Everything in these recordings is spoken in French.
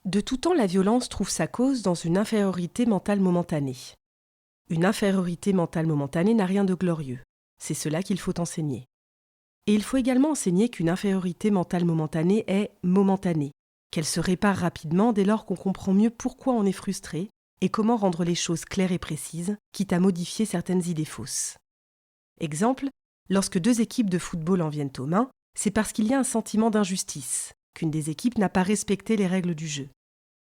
De tout temps, la violence trouve sa cause dans une infériorité mentale momentanée. Une infériorité mentale momentanée n'a rien de glorieux. C'est cela qu'il faut enseigner. Et il faut également enseigner qu'une infériorité mentale momentanée est momentanée, qu'elle se répare rapidement dès lors qu'on comprend mieux pourquoi on est frustré et comment rendre les choses claires et précises, quitte à modifier certaines idées fausses. Exemple, lorsque deux équipes de football en viennent aux mains, c'est parce qu'il y a un sentiment d'injustice, qu'une des équipes n'a pas respecté les règles du jeu.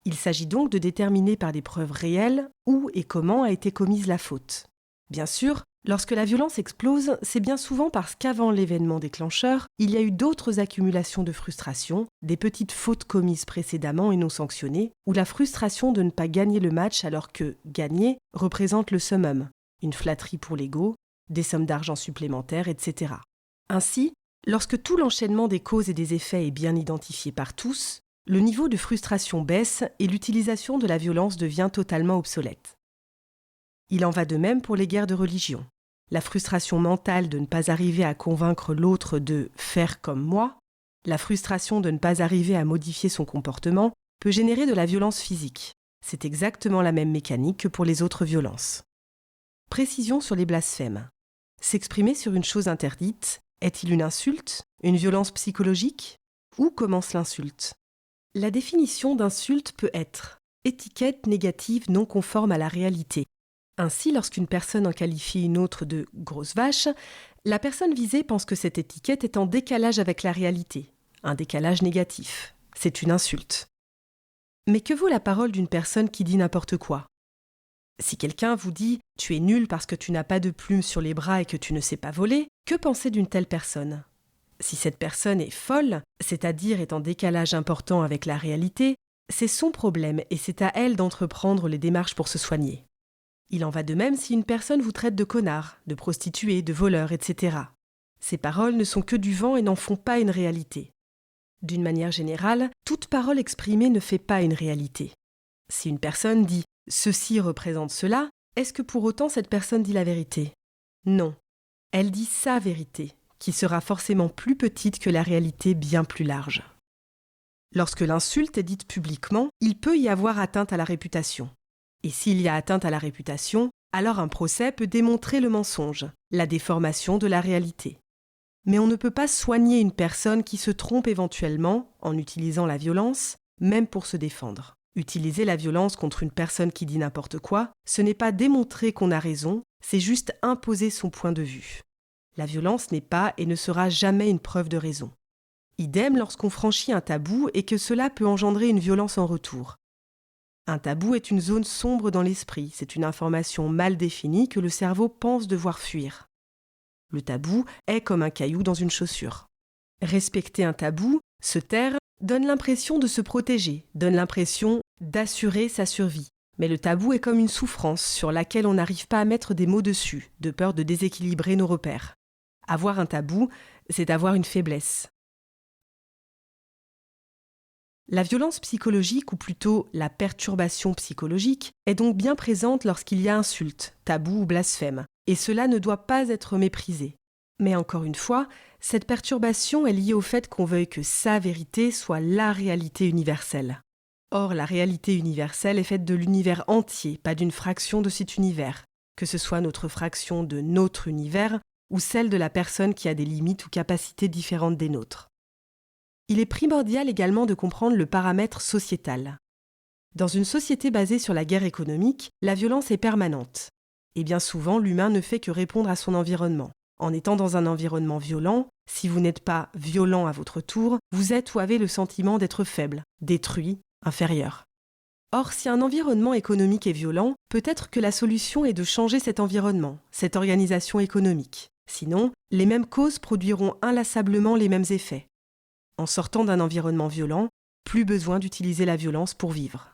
Il s'agit donc de déterminer par des preuves réelles où et comment a été commise la faute. Bien sûr, lorsque la violence explose, c'est bien souvent parce qu'avant l'événement déclencheur, il y a eu d'autres accumulations de frustration, des petites fautes commises précédemment et non sanctionnées, ou la frustration de ne pas gagner le match alors que gagner représente le summum, une flatterie pour l'ego, des sommes d'argent supplémentaires, etc. Ainsi, lorsque tout l'enchaînement des causes et des effets est bien identifié par tous, le niveau de frustration baisse et l'utilisation de la violence devient totalement obsolète. Il en va de même pour les guerres de religion. La frustration mentale de ne pas arriver à convaincre l'autre de « faire comme moi », la frustration de ne pas arriver à modifier son comportement peut générer de la violence physique. C'est exactement la même mécanique que pour les autres violences. Précision sur les blasphèmes. S'exprimer sur une chose interdite, est-il une insulte, une violence psychologique? Où commence l'insulte? La définition d'insulte peut être étiquette négative non conforme à la réalité. Ainsi, lorsqu'une personne en qualifie une autre de « grosse vache », la personne visée pense que cette étiquette est en décalage avec la réalité, un décalage négatif. C'est une insulte. Mais que vaut la parole d'une personne qui dit n'importe quoi? Si quelqu'un vous dit « tu es nul parce que tu n'as pas de plumes sur les bras et que tu ne sais pas voler », que penser d'une telle personne? Si cette personne est folle, c'est-à-dire est en décalage important avec la réalité, c'est son problème et c'est à elle d'entreprendre les démarches pour se soigner. Il en va de même si une personne vous traite de connard, de prostituée, de voleur, etc. Ces paroles ne sont que du vent et n'en font pas une réalité. D'une manière générale, toute parole exprimée ne fait pas une réalité. Si une personne dit « ceci représente cela », est-ce que pour autant cette personne dit la vérité? Non. Elle dit sa vérité, qui sera forcément plus petite que la réalité bien plus large. Lorsque l'insulte est dite publiquement, il peut y avoir atteinte à la réputation. Et s'il y a atteinte à la réputation, alors un procès peut démontrer le mensonge, la déformation de la réalité. Mais on ne peut pas soigner une personne qui se trompe éventuellement en utilisant la violence, même pour se défendre. Utiliser la violence contre une personne qui dit n'importe quoi, ce n'est pas démontrer qu'on a raison, c'est juste imposer son point de vue. La violence n'est pas et ne sera jamais une preuve de raison. Idem lorsqu'on franchit un tabou et que cela peut engendrer une violence en retour. Un tabou est une zone sombre dans l'esprit, c'est une information mal définie que le cerveau pense devoir fuir. Le tabou est comme un caillou dans une chaussure. Respecter un tabou, se taire, donne l'impression de se protéger, donne l'impression d'assurer sa survie. Mais le tabou est comme une souffrance sur laquelle on n'arrive pas à mettre des mots dessus, de peur de déséquilibrer nos repères. Avoir un tabou, c'est avoir une faiblesse. La violence psychologique, ou plutôt la perturbation psychologique, est donc bien présente lorsqu'il y a insulte, tabou ou blasphème, et cela ne doit pas être méprisé. Mais encore une fois, cette perturbation est liée au fait qu'on veuille que sa vérité soit la réalité universelle. Or, la réalité universelle est faite de l'univers entier, pas d'une fraction de cet univers, que ce soit notre fraction de notre univers ou celle de la personne qui a des limites ou capacités différentes des nôtres. Il est primordial également de comprendre le paramètre sociétal. Dans une société basée sur la guerre économique, la violence est permanente. Et bien souvent, l'humain ne fait que répondre à son environnement. En étant dans un environnement violent, si vous n'êtes pas violent à votre tour, vous êtes ou avez le sentiment d'être faible, détruit, inférieur. Or, si un environnement économique est violent, peut-être que la solution est de changer cet environnement, cette organisation économique. Sinon, les mêmes causes produiront inlassablement les mêmes effets. En sortant d'un environnement violent, plus besoin d'utiliser la violence pour vivre.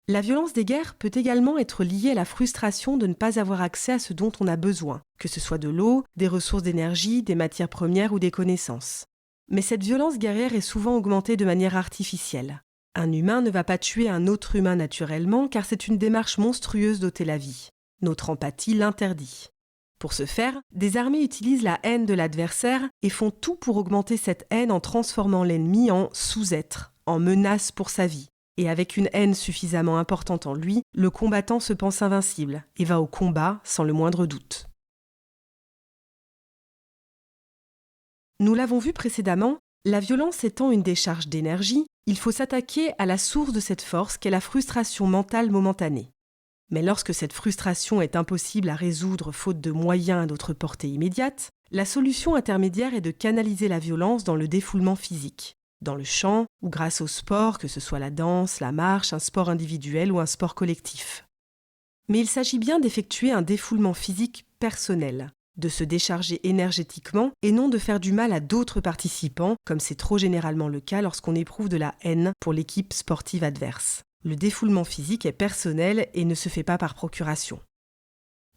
La violence des guerres peut également être liée à la frustration de ne pas avoir accès à ce dont on a besoin, que ce soit de l'eau, des ressources d'énergie, des matières premières ou des connaissances. Mais cette violence guerrière est souvent augmentée de manière artificielle. Un humain ne va pas tuer un autre humain naturellement car c'est une démarche monstrueuse d'ôter la vie. Notre empathie l'interdit. Pour ce faire, des armées utilisent la haine de l'adversaire et font tout pour augmenter cette haine en transformant l'ennemi en sous-être, en menace pour sa vie. Et avec une haine suffisamment importante en lui, le combattant se pense invincible et va au combat sans le moindre doute. Nous l'avons vu précédemment, la violence étant une décharge d'énergie, il faut s'attaquer à la source de cette force qu'est la frustration mentale momentanée. Mais lorsque cette frustration est impossible à résoudre faute de moyens à notre portée immédiate, la solution intermédiaire est de canaliser la violence dans le défoulement physique, dans le chant ou grâce au sport, que ce soit la danse, la marche, un sport individuel ou un sport collectif. Mais il s'agit bien d'effectuer un défoulement physique personnel, de se décharger énergétiquement et non de faire du mal à d'autres participants, comme c'est trop généralement le cas lorsqu'on éprouve de la haine pour l'équipe sportive adverse. Le défoulement physique est personnel et ne se fait pas par procuration.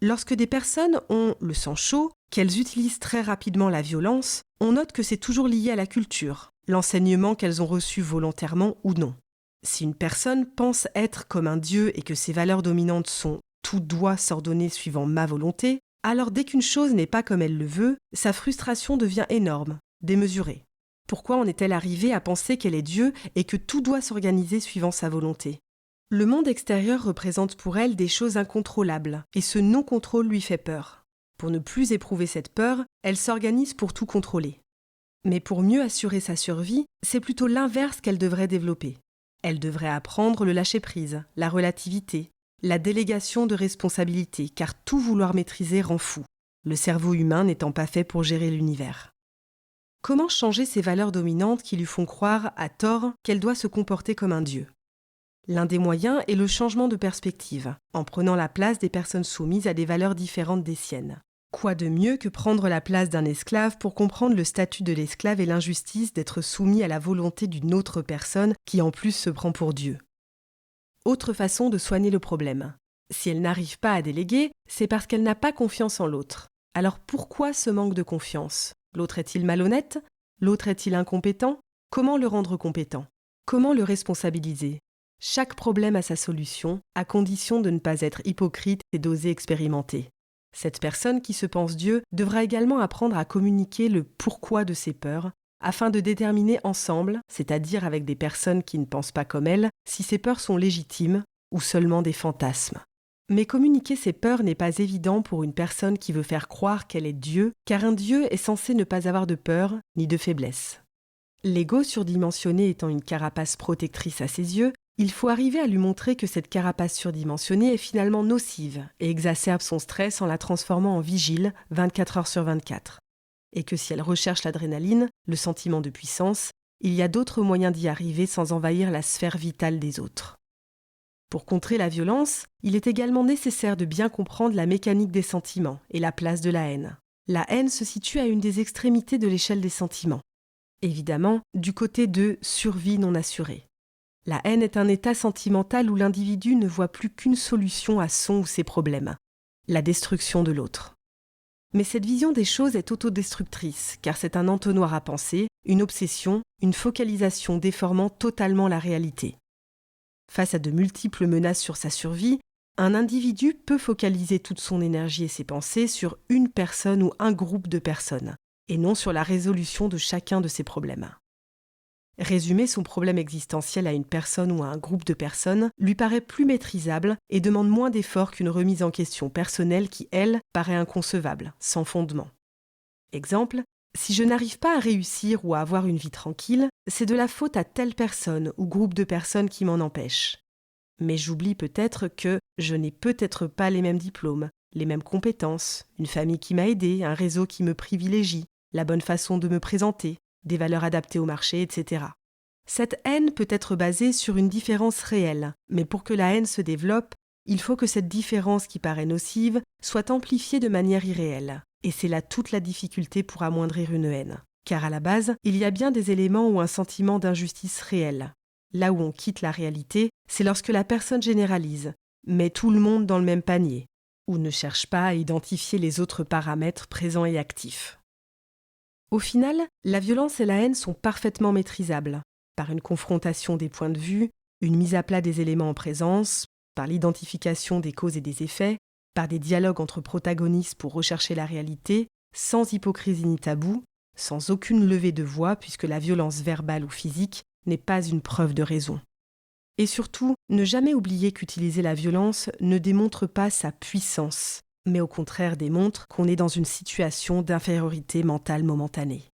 Lorsque des personnes ont le sang chaud, qu'elles utilisent très rapidement la violence, on note que c'est toujours lié à la culture, l'enseignement qu'elles ont reçu volontairement ou non. Si une personne pense être comme un dieu et que ses valeurs dominantes sont « tout doit s'ordonner suivant ma volonté », alors dès qu'une chose n'est pas comme elle le veut, sa frustration devient énorme, démesurée. Pourquoi en est-elle arrivée à penser qu'elle est Dieu et que tout doit s'organiser suivant sa volonté ? Le monde extérieur représente pour elle des choses incontrôlables, et ce non-contrôle lui fait peur. Pour ne plus éprouver cette peur, elle s'organise pour tout contrôler. Mais pour mieux assurer sa survie, c'est plutôt l'inverse qu'elle devrait développer. Elle devrait apprendre le lâcher-prise, la relativité, la délégation de responsabilités, car tout vouloir maîtriser rend fou, le cerveau humain n'étant pas fait pour gérer l'univers. Comment changer ces valeurs dominantes qui lui font croire, à tort, qu'elle doit se comporter comme un dieu ? L'un des moyens est le changement de perspective, en prenant la place des personnes soumises à des valeurs différentes des siennes. Quoi de mieux que prendre la place d'un esclave pour comprendre le statut de l'esclave et l'injustice d'être soumis à la volonté d'une autre personne qui en plus se prend pour Dieu ? Autre façon de soigner le problème. Si elle n'arrive pas à déléguer, c'est parce qu'elle n'a pas confiance en l'autre. Alors pourquoi ce manque de confiance ? L'autre est-il malhonnête ? L'autre est-il incompétent ? Comment le rendre compétent ? Comment le responsabiliser ? Chaque problème a sa solution, à condition de ne pas être hypocrite et d'oser expérimenter. Cette personne qui se pense Dieu devra également apprendre à communiquer le pourquoi de ses peurs, afin de déterminer ensemble, c'est-à-dire avec des personnes qui ne pensent pas comme elle, si ces peurs sont légitimes ou seulement des fantasmes. Mais communiquer ses peurs n'est pas évident pour une personne qui veut faire croire qu'elle est Dieu, car un Dieu est censé ne pas avoir de peur ni de faiblesse. L'ego surdimensionné étant une carapace protectrice à ses yeux, il faut arriver à lui montrer que cette carapace surdimensionnée est finalement nocive et exacerbe son stress en la transformant en vigile 24 heures sur 24. Et que si elle recherche l'adrénaline, le sentiment de puissance, il y a d'autres moyens d'y arriver sans envahir la sphère vitale des autres. Pour contrer la violence, il est également nécessaire de bien comprendre la mécanique des sentiments et la place de la haine. La haine se situe à une des extrémités de l'échelle des sentiments. Évidemment, du côté de survie non assurée. La haine est un état sentimental où l'individu ne voit plus qu'une solution à son ou ses problèmes, la destruction de l'autre. Mais cette vision des choses est autodestructrice, car c'est un entonnoir à penser, une obsession, une focalisation déformant totalement la réalité. Face à de multiples menaces sur sa survie, un individu peut focaliser toute son énergie et ses pensées sur une personne ou un groupe de personnes, et non sur la résolution de chacun de ses problèmes. Résumer son problème existentiel à une personne ou à un groupe de personnes lui paraît plus maîtrisable et demande moins d'efforts qu'une remise en question personnelle qui, elle, paraît inconcevable, sans fondement. Exemple, si je n'arrive pas à réussir ou à avoir une vie tranquille, c'est de la faute à telle personne ou groupe de personnes qui m'en empêche. Mais j'oublie peut-être que je n'ai peut-être pas les mêmes diplômes, les mêmes compétences, une famille qui m'a aidé, un réseau qui me privilégie, la bonne façon de me présenter, des valeurs adaptées au marché, etc. Cette haine peut être basée sur une différence réelle, mais pour que la haine se développe, il faut que cette différence qui paraît nocive soit amplifiée de manière irréelle. Et c'est là toute la difficulté pour amoindrir une haine. Car à la base, il y a bien des éléments ou un sentiment d'injustice réel. Là où on quitte la réalité, c'est lorsque la personne généralise, met tout le monde dans le même panier, ou ne cherche pas à identifier les autres paramètres présents et actifs. Au final, la violence et la haine sont parfaitement maîtrisables, par une confrontation des points de vue, une mise à plat des éléments en présence, par l'identification des causes et des effets, par des dialogues entre protagonistes pour rechercher la réalité, sans hypocrisie ni tabou, sans aucune levée de voix puisque la violence verbale ou physique n'est pas une preuve de raison. Et surtout, ne jamais oublier qu'utiliser la violence ne démontre pas sa puissance, mais au contraire démontre qu'on est dans une situation d'infériorité mentale momentanée.